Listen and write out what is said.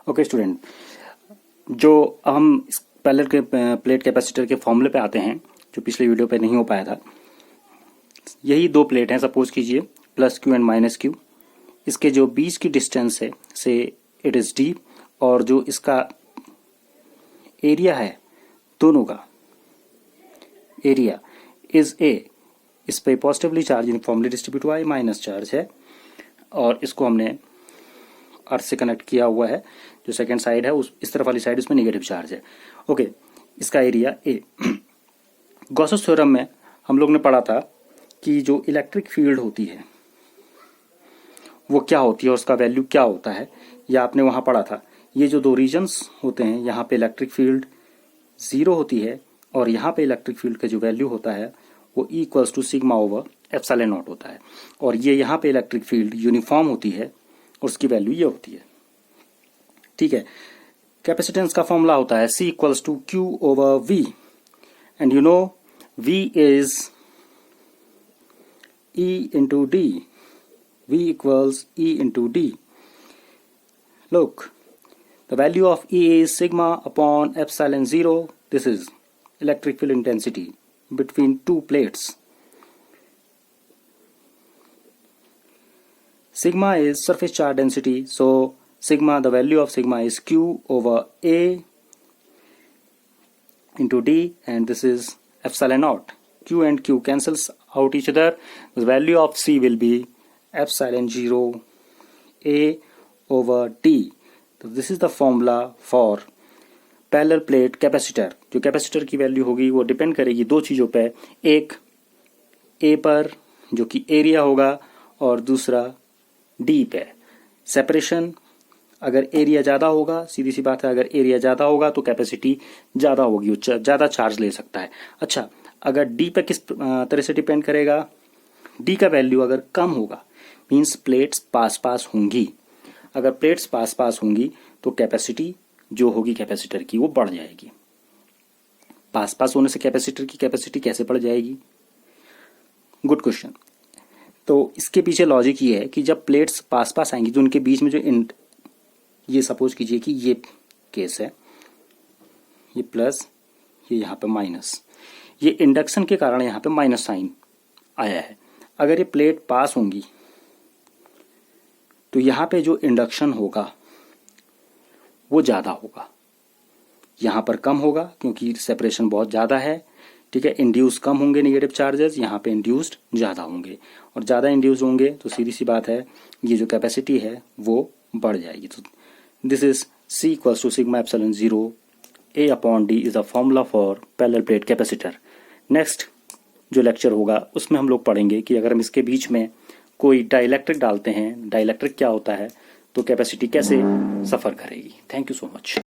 Okay student, जो हम इस पैरेलल के प्लेट कैपेसिटर के फॉर्मूले पे आते हैं जो पिछले वीडियो पे नहीं हो पाया था। यही दो प्लेट हैं, सपोज कीजिए plus Q and minus Q. इसके जो बीच की डिस्टेंस है से इट इज डी, और जो इसका एरिया है दोनों का एरिया इज ए। इस पे पॉजिटिवली चार्ज यूनिफॉर्मली डिस्ट्रीब्यूट हुआ है, माइनस चार्ज है, और इसको हमने अर्थ से कनेक्ट किया हुआ है। जो सेकंड साइड है उस इस तरफ वाली साइड उसमें नेगेटिव चार्ज है। ओके, इसका एरिया ए। गॉसेस थ्योरम में हम लोग ने पढ़ा था कि जो इलेक्ट्रिक फील्ड होती है वो क्या होती है और उसका वैल्यू क्या होता है, या आपने वहां पढ़ा था। ये जो दो रीजन्स होते हैं, यहाँ पे इलेक्ट्रिक फील्ड 0 होती है और यहाँ पे इलेक्ट्रिक फील्ड का जो वैल्यू होता है वो E equals to sigma over epsilon not होता है, और ये यहाँ पे इलेक्ट्रिक फील्ड यूनिफॉर्म होती है और उसकी वैल्यू ये होती है। ठीक है, कैपेसिटेंस का फॉर्मूला होता है C equals to Q over V, and you know V is E into D. V equals E into D. Look, the value of E is sigma upon epsilon 0. This is electric field intensity between two plates. Sigma is surface charge density, so sigma, the value of sigma is Q over A into D, and this is epsilon naught. Q and Q cancels out each other. The value of C will be epsilon 0 A over D. So this is the formula for parallel plate capacitor. जो capacitor की value होगी वो depend करेगी दो चीज़ों पे, एक A पर जो कि एरिया होगा और दूसरा D पे सेपरेशन। अगर एरिया ज़्यादा होगा, सीधी सी बात है, अगर एरिया ज़्यादा होगा तो कैपेसिटी ज़्यादा होगी, ज़्यादा चार्ज ले सकता है। अच्छा, अगर डी पे किस तरह से डिपेंड करेगा, डी का वैल्यू अगर कम होगा मींस प्लेट्स पास पास होंगी। अगर प्लेट्स पास पास होंगी तो कैपेसिटी जो होगी कैपेसिटर की वो बढ़ जाएगी। पास पास होने से कैपेसिटर की कैपेसिटी कैसे बढ़ जाएगी? Good question. तो इसके पीछे लॉजिक ये है कि जब प्लेट्स पास पास आएंगी तो उनके बीच में जो ये सपोज कीजिए कि ये केस है, ये प्लस, ये यहाँ पे माइनस, ये इंडक्शन के कारण यहाँ पे माइनस साइन आया है। अगर ये प्लेट पास होंगी तो यहाँ पे जो इंडक्शन होगा वो ज़्यादा होगा, यहाँ पर कम होगा क्योंकि सेपरेशन बहुत ज़्यादा है। ठीक है, इंड्यूस कम होंगे नेगेटिव चार्जेस, यहाँ पे इंड्यूस्ड ज़्यादा होंगे, और ज़्यादा इंड्यूस होंगे तो सीधी सी बात है ये जो कैपेसिटी है वो बढ़ जाएगी। तो this is C equals to sigma epsilon 0 A upon D is a formula for parallel plate capacitor. Next जो लेक्चर होगा उसमें हम लोग पढ़ेंगे कि अगर हम इसके बीच में कोई डाइलेक्ट्रिक डालते हैं, डाइलेक्ट्रिक क्या होता है, तो कैपेसिटी कैसे सफ़र करेगी। Thank you so much.